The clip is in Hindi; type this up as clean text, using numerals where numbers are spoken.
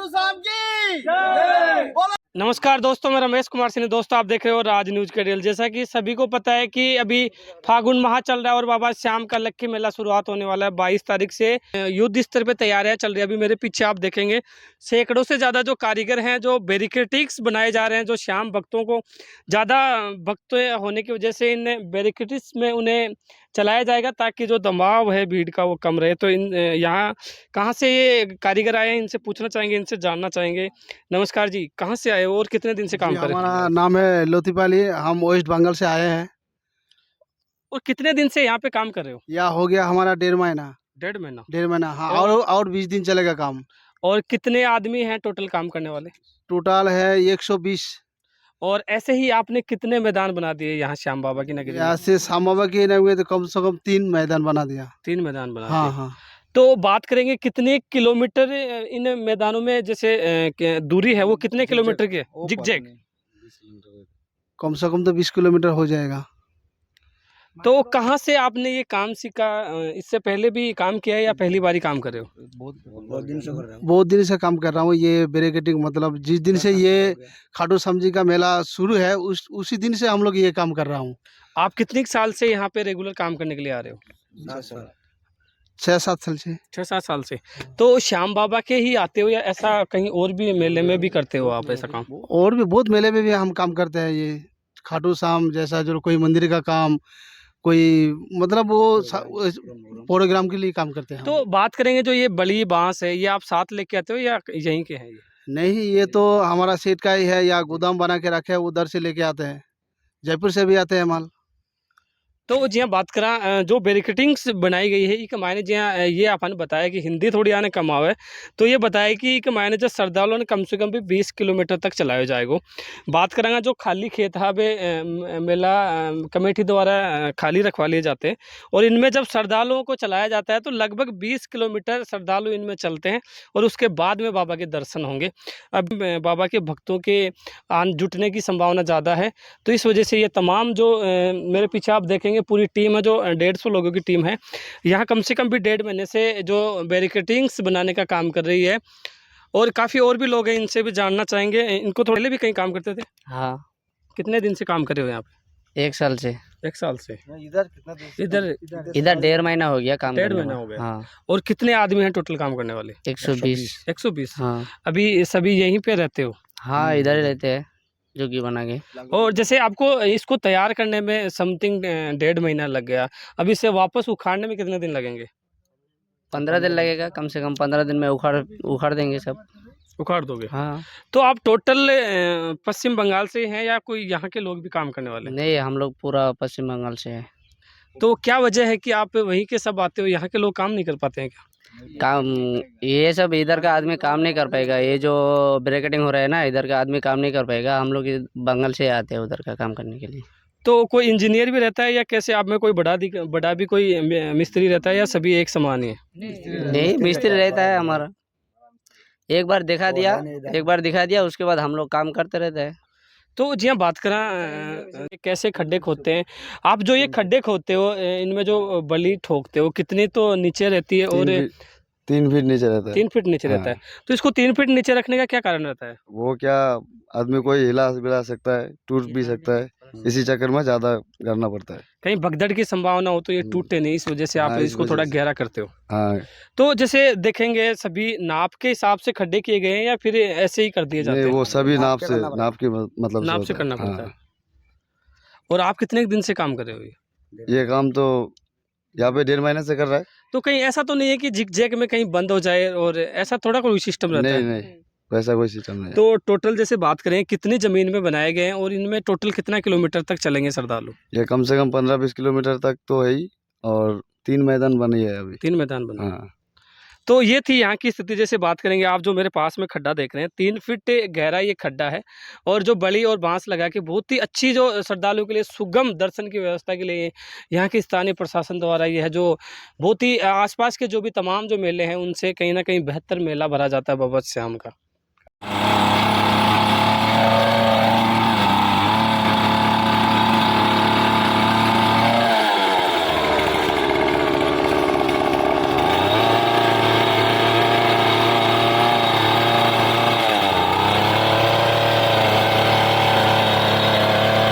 श्याम की जय। नमस्कार दोस्तों, मैं रमेश कुमार सिंह। दोस्तों, आप देख रहे हो राज न्यूज के डेल। जैसा कि सभी को पता है कि अभी फागुन माह चल रहा है और बाबा श्याम का लक्की मेला शुरुआत होने वाला है 22 तारीख से। युद्ध स्तर पे तैयारियां चल रही है। अभी मेरे पीछे आप देखेंगे सैकड़ों से ज़्यादा जो कारीगर हैं, जो बैरिकेटिक्स बनाए जा रहे हैं, जो श्याम भक्तों को ज़्यादा भक्त होने की वजह से इन बैरिकेटिक्स में उन्हें चलाया जाएगा ताकि जो दबाव है भीड़ का वो कम रहे। तो इन यहाँ कहाँ से ये कारीगर आए हैं, इनसे पूछना चाहेंगे, इनसे जानना चाहेंगे। नमस्कार जी, कहाँ से आए हो और कितने दिन से काम कर रहे हैं? हमारा नाम है लोतीपाली, हम वेस्ट बंगाल से आए हैं। और कितने दिन से यहाँ पे काम कर रहे हो? यह हो गया हमारा 1.5 महीना। 1.5 महीना। 1.5 महीना, हाँ। और- और 20 दिन चलेगा काम। और कितने आदमी हैं टोटल काम करने वाले? टोटल है 120। और ऐसे ही आपने कितने मैदान बना दिए यहाँ श्याम बाबा की नगरी में? यहाँ से शाम बाबा की नगरी में तो कम से कम 3 मैदान बना दिया। 3 मैदान बना हाँ दिए। हाँ। तो बात करेंगे कितने किलोमीटर इन मैदानों में जैसे दूरी है वो कितने किलोमीटर की है? जिग-जैग। कम से कम तो 20 किलोमीटर हो जाएगा। तो कहाँ से आपने ये काम सीखा? इससे पहले भी काम किया है या पहली बार ही काम कर रहे हो? बहुत दिन से कर रहा हूँ। बहुत दिन से काम कर रहा हूँ। ये बैरिकेडिंग मतलब जिस दिन से ये खाटू श्याम जी का मेला शुरू है उसी दिन से हम लोग ये काम कर रहा हूँ। आप कितने साल से यहाँ पे रेगुलर काम करने के लिए आ रहे हो? 6-7 साल से। 6-7 साल से। तो श्याम बाबा के ही आते हो या ऐसा कहीं और भी मेले में भी करते हो आप ऐसा काम? और भी बहुत मेले में भी हम काम करते हैं। ये खाटू श्याम जैसा जो कोई मंदिर का काम, कोई मतलब वो प्रोग्राम के लिए काम करते हैं हम। तो बात करेंगे जो ये बली बांस है, ये आप साथ लेके आते हो या यहीं के हैं ये? नहीं, ये तो हमारा सेठ का ही है, या गोदाम बना के रखे है, उधर से लेके आते हैं। जयपुर से भी आते हैं माल। तो जी हाँ, बात करा जो बैरिकेटिंग्स बनाई गई है एक मायने जी हाँ, ये आपने बताया कि हिंदी थोड़ी आने कम आवे, तो ये बताया कि एक मायने जो श्रद्धालुओं ने कम से कम भी 20 किलोमीटर तक चलाया जाएगा। बात करेंगे जो खाली खेत है मेला कमेटी द्वारा खाली रखवा लिए जाते हैं और इनमें जब श्रद्धालुओं को चलाया जाता है तो लगभग 20 किलोमीटर श्रद्धालु इनमें चलते हैं और उसके बाद में बाबा के दर्शन होंगे। अब बाबा के भक्तों के जुटने की संभावना ज़्यादा है, तो इस वजह से ये तमाम जो मेरे पीछे आप देखेंगे पूरी टीम है जो 150 लोगों की टीम है। यहाँ कम से कम भी 1.5 महीने से जो बैरिकेटिंग्स बनाने का काम कर रही है और काफ़ी और भी लोग हैं, इनसे भी जानना चाहेंगे। इनको तो पहले भी कहीं काम करते थे? हाँ, कितने दिन से काम कर रहे हो यहाँ पे? 1 साल से। 1 साल से। इधर कितना इधर इधर 1.5 महीना हो गया काम 1.5 करने महीना में। हो गया। हाँ, और कितने आदमी हैं टोटल काम करने वाले? 120। 120। हाँ अभी सभी यहीं पे रहते हो? हाँ, इधर ही रहते हैं झुग्गी बना के। और जैसे आपको इसको तैयार करने में समथिंग 1.5 महीना लग गया, अभी इसे वापस उखाड़ने में कितने दिन लगेंगे? 15 दिन लगेगा, कम से कम 15 दिन में उखाड़ देंगे सब। उखाड़ दोगे? हाँ, तो आप टोटल पश्चिम बंगाल से हैं या कोई यहाँ के लोग भी काम करने वाले हैं? नहीं, हम लोग पूरा पश्चिम बंगाल से हैं। तो क्या वजह है कि आप वहीं के सब आते हो, यहाँ के लोग काम नहीं कर पाते हैं क्या? काम ये सब इधर का आदमी काम नहीं कर पाएगा। ये जो ब्रैकेटिंग हो रहा है ना, इधर का आदमी काम नहीं कर पाएगा। हम लोग बंगाल से आते हैं उधर का काम करने के लिए। तो कोई इंजीनियर भी रहता है या कैसे? आप में कोई बड़ा भी कोई मिस्त्री रहता है या सभी एक समान ही है? नहीं, मिस्त्री रहता है हमारा। एक बार दिखा दिया, उसके बाद हम लोग काम करते रहते हैं। तो जी हाँ, बात करें कैसे खड्डे खोदते हैं आप? जो ये खड्डे खोदते हो इनमें जो बलि ठोकते हो कितनी तो नीचे रहती है और 3 फीट नीचे रहता है। 3 फीट नीचे रहता है। तो इसको 3 फीट नीचे रखने का क्या कारण रहता है? वो क्या आदमी कोई हिला सकता है, टूट भी सकता है, इसी चक्कर में ज्यादा करना पड़ता है। कहीं भगदड़ की संभावना हो तो ये टूटे नहीं, इस वजह से आप हाँ, इस इसको वजह थोड़ा से। गहरा करते हो। हाँ, तो जैसे देखेंगे सभी नाप के हिसाब से खड्डे किए गए हैं या फिर ऐसे ही कर दिए जाते नहीं हैं? वो सभी नाप की मतलब नाप से होता है। करना पड़ता है। हाँ, और आप कितने दिन से काम कर रहे हो ये? ये काम तो यहाँ पे 1.5 महीने से कर रहा है। तो कहीं ऐसा तो नहीं है कि झिकझैक में कहीं बंद हो जाए और ऐसा थोड़ा कोई सिस्टम रहता नहीं है? नहीं, वैसा कोई सिस्टम नहीं है। तो टोटल जैसे बात करें कितनी जमीन में बनाए गए हैं और इनमें टोटल कितना किलोमीटर तक चलेंगे श्रद्धालु? ये कम से कम 15-20 किलोमीटर तक तो है ही, और 3 मैदान बनी है अभी। 3 मैदान बने। हाँ, तो ये थी यहाँ की स्थिति। जैसे बात करेंगे आप जो मेरे पास में खड्डा देख रहे हैं 3 फीट गहरा ये खड्डा है और जो बली और बांस लगा के बहुत ही अच्छी जो श्रद्धालुओं के लिए सुगम दर्शन की व्यवस्था के लिए यहाँ की स्थानीय प्रशासन द्वारा ये है जो बहुत ही आसपास के जो भी तमाम जो मेले हैं उनसे कहीं ना कहीं बेहतर मेला भरा जाता है बाबा श्याम का।